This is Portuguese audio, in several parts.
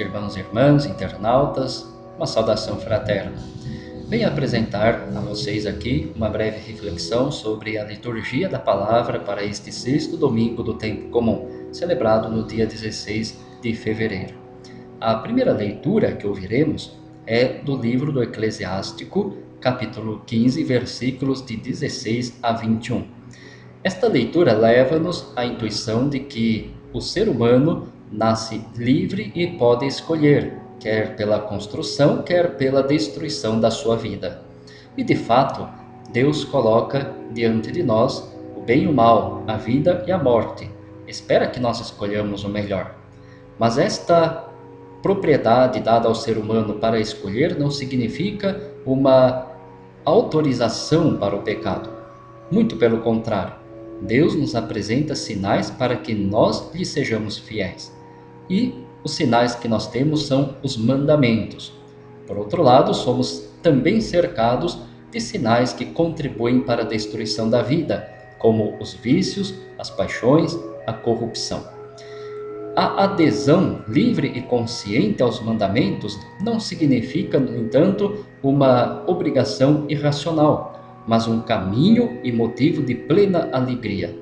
irmãos e irmãs, internautas, uma saudação fraterna. Venho apresentar a vocês aqui uma breve reflexão sobre a liturgia da palavra para este sexto domingo do tempo comum, celebrado no dia 16 de fevereiro. A primeira leitura que ouviremos é do livro do Eclesiástico, capítulo 15, versículos de 16 a 21. Esta leitura leva-nos à intuição de que o ser humano nasce livre e pode escolher, quer pela construção, quer pela destruição da sua vida. E de fato, Deus coloca diante de nós o bem e o mal, a vida e a morte. Espera que nós escolhamos o melhor. Mas esta propriedade dada ao ser humano para escolher não significa uma autorização para o pecado. Muito pelo contrário, Deus nos apresenta sinais para que nós lhe sejamos fiéis. E os sinais que nós temos são os mandamentos. Por outro lado, somos também cercados de sinais que contribuem para a destruição da vida, como os vícios, as paixões, a corrupção. A adesão livre e consciente aos mandamentos não significa, no entanto, uma obrigação irracional, mas um caminho e motivo de plena alegria.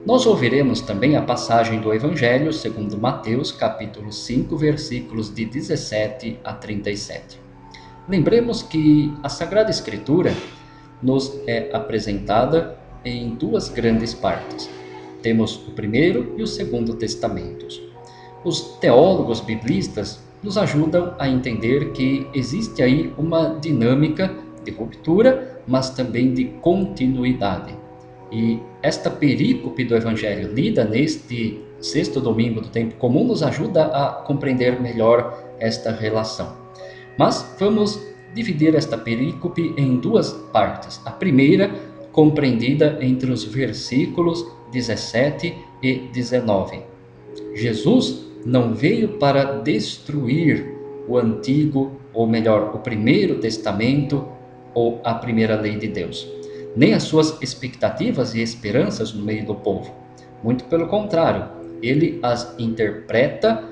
Nós ouviremos também a passagem do Evangelho segundo Mateus, capítulo 5, versículos de 17 a 37. Lembremos que a Sagrada Escritura nos é apresentada em duas grandes partes. Temos o Primeiro e o Segundo Testamentos. Os teólogos biblistas nos ajudam a entender que existe aí uma dinâmica de ruptura, mas também de continuidade. E esta perícope do Evangelho lida neste sexto domingo do tempo comum nos ajuda a compreender melhor esta relação. Mas vamos dividir esta perícope em duas partes. A primeira, compreendida entre os versículos 17 e 19. Jesus não veio para destruir o antigo, ou melhor, o primeiro testamento ou a primeira lei de Deus, nem as suas expectativas e esperanças no meio do povo. Muito pelo contrário, ele as interpreta,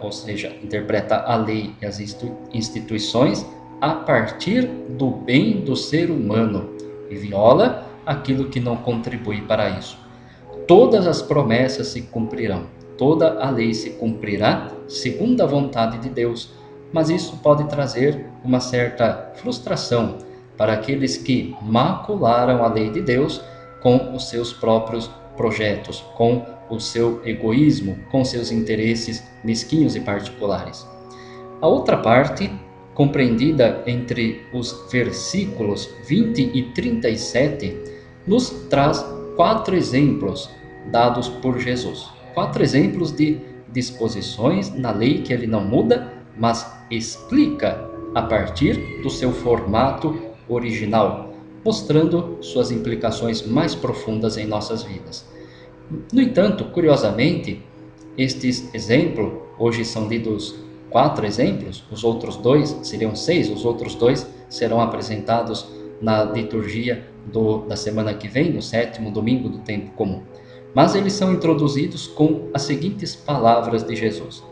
ou seja, interpreta a lei e as instituições a partir do bem do ser humano e viola aquilo que não contribui para isso. Todas as promessas se cumprirão, toda a lei se cumprirá segundo a vontade de Deus, mas isso pode trazer uma certa frustração para aqueles que macularam a lei de Deus com os seus próprios projetos, com o seu egoísmo, com seus interesses mesquinhos e particulares. A outra parte, compreendida entre os versículos 20 e 37, nos traz 4 exemplos dados por Jesus. 4 exemplos de disposições na lei que ele não muda, mas explica a partir do seu formato original, mostrando suas implicações mais profundas em nossas vidas. No entanto, curiosamente, estes exemplos, hoje são lidos 4 exemplos, os outros 2 seriam 6, os outros 2 serão apresentados na liturgia da semana que vem, no 7º domingo do tempo comum. Mas eles são introduzidos com as seguintes palavras de Jesus: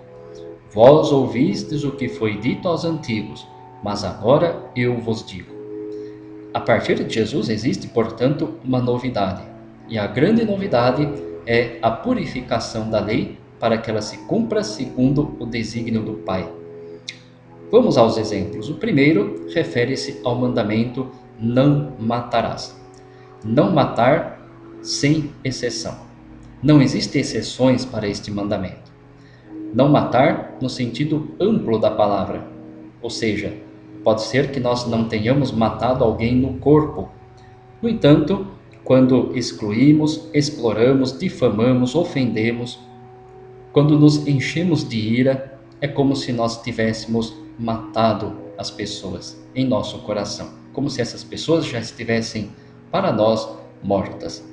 Vós ouvistes o que foi dito aos antigos, mas agora eu vos digo. A partir de Jesus existe, portanto, uma novidade. E a grande novidade é a purificação da lei para que ela se cumpra segundo o desígnio do Pai. Vamos aos exemplos. O primeiro refere-se ao mandamento não matarás. Não matar sem exceção. Não existem exceções para este mandamento. Não matar no sentido amplo da palavra, ou seja, pode ser que nós não tenhamos matado alguém no corpo. No entanto, quando excluímos, exploramos, difamamos, ofendemos, quando nos enchemos de ira, é como se nós tivéssemos matado as pessoas em nosso coração, como se essas pessoas já estivessem para nós mortas.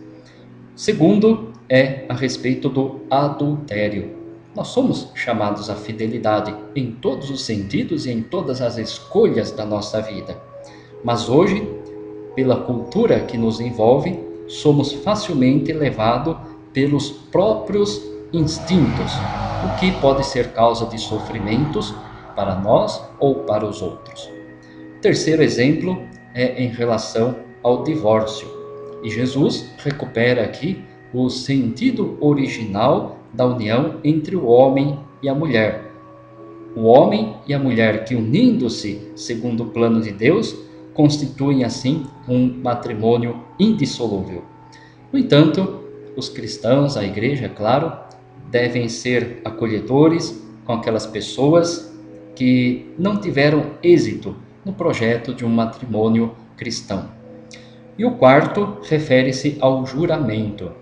Segundo é a respeito do adultério. Nós somos chamados à fidelidade em todos os sentidos e em todas as escolhas da nossa vida. Mas hoje, pela cultura que nos envolve, somos facilmente levados pelos próprios instintos, o que pode ser causa de sofrimentos para nós ou para os outros. O terceiro exemplo é em relação ao divórcio. E Jesus recupera aqui o sentido original da união entre o homem e a mulher. O homem e a mulher que, unindo-se segundo o plano de Deus, constituem assim um matrimônio indissolúvel. No entanto, os cristãos, a igreja, é claro, devem ser acolhedores com aquelas pessoas que não tiveram êxito no projeto de um matrimônio cristão. E o quarto refere-se ao juramento.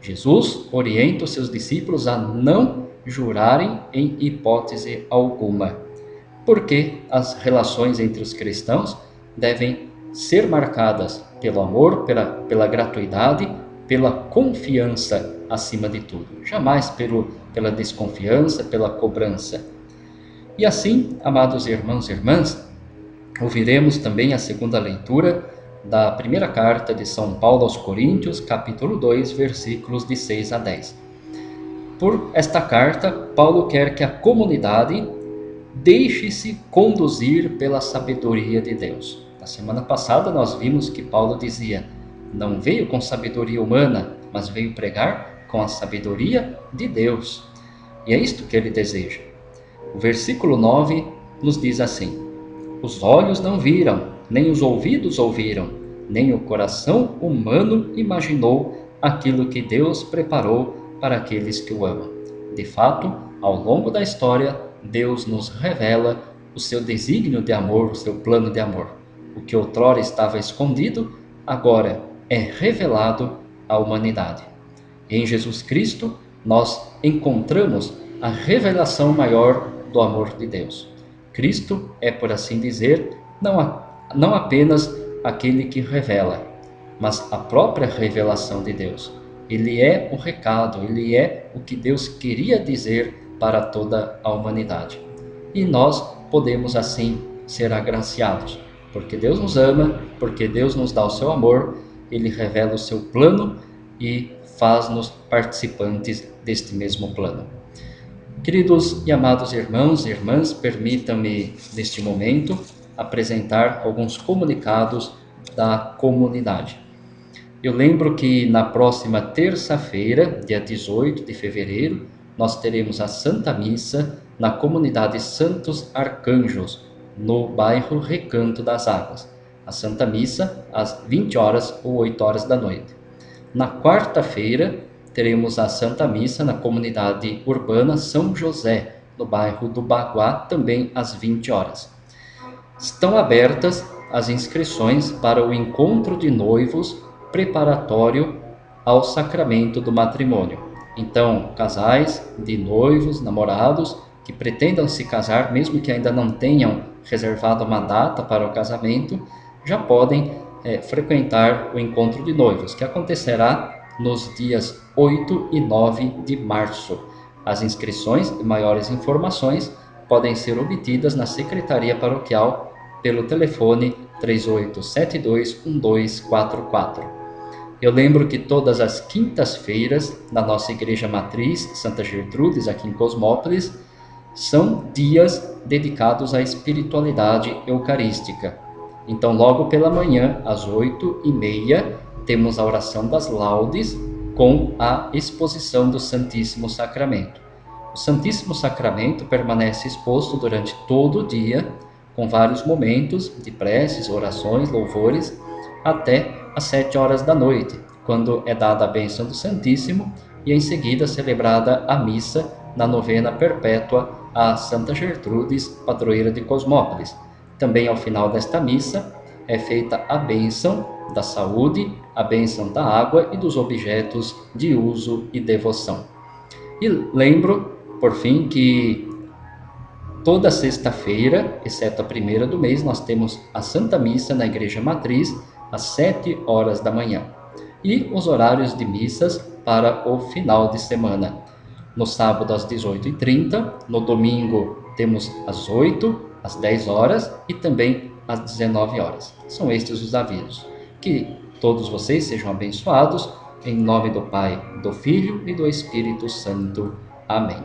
Jesus orienta os seus discípulos a não jurarem em hipótese alguma, porque as relações entre os cristãos devem ser marcadas pelo amor, pela gratuidade, pela confiança acima de tudo, jamais pela desconfiança, pela cobrança. E assim, amados irmãos e irmãs, ouviremos também a segunda leitura da primeira carta de São Paulo aos Coríntios, capítulo 2, versículos de 6 a 10. Por esta carta, Paulo quer que a comunidade deixe-se conduzir pela sabedoria de Deus. Na semana passada nós vimos que Paulo dizia: não veio com sabedoria humana, mas veio pregar com a sabedoria de Deus. E é isto que ele deseja. O versículo 9 nos diz assim: os olhos não viram, nem os ouvidos ouviram, nem o coração humano imaginou aquilo que Deus preparou para aqueles que o amam. De fato, ao longo da história, Deus nos revela o seu desígnio de amor, o seu plano de amor. O que outrora estava escondido, agora é revelado à humanidade. Em Jesus Cristo, nós encontramos a revelação maior do amor de Deus. Cristo é, por assim dizer, não apenas aquele que revela, mas a própria revelação de Deus. Ele é o recado, ele é o que Deus queria dizer para toda a humanidade. E nós podemos assim ser agraciados, porque Deus nos ama, porque Deus nos dá o seu amor, ele revela o seu plano e faz-nos participantes deste mesmo plano. Queridos e amados irmãos e irmãs, permitam-me, neste momento, apresentar alguns comunicados da comunidade. Eu lembro que na próxima terça-feira, dia 18 de fevereiro, nós teremos a Santa Missa na comunidade Santos Arcanjos, no bairro Recanto das Águas. A Santa Missa às 20 horas ou 8 horas da noite. Na quarta-feira, teremos a Santa Missa na comunidade urbana São José, no bairro do Baguá, também às 20 horas. Estão abertas as inscrições para o encontro de noivos preparatório ao sacramento do matrimônio. Então, casais de noivos, namorados, que pretendam se casar, mesmo que ainda não tenham reservado uma data para o casamento, já podem frequentar o encontro de noivos, que acontecerá nos dias 8 e 9 de março. As inscrições e maiores informações podem ser obtidas na Secretaria Paroquial pelo telefone 3872-1244. Eu lembro que todas as quintas-feiras, na nossa Igreja Matriz, Santa Gertrudes, aqui em Cosmópolis, são dias dedicados à espiritualidade eucarística. Então, logo pela manhã, às 8h30, temos a oração das laudes com a exposição do Santíssimo Sacramento. O Santíssimo Sacramento permanece exposto durante todo o dia, com vários momentos de preces, orações, louvores, até às 7 horas da noite, quando é dada a bênção do Santíssimo e em seguida celebrada a missa na novena perpétua a Santa Gertrudes, padroeira de Cosmópolis. Também ao final desta missa é feita a bênção da saúde, a bênção da água e dos objetos de uso e devoção. E lembro, por fim, que toda sexta-feira, exceto a primeira do mês, nós temos a Santa Missa na Igreja Matriz, às 7 horas da manhã. E os horários de missas para o final de semana. No sábado, às 18h30, no domingo, temos às 8, às 10 horas e também às 19 horas. São estes os avisos. Que todos vocês sejam abençoados, em nome do Pai, do Filho e do Espírito Santo. Amém.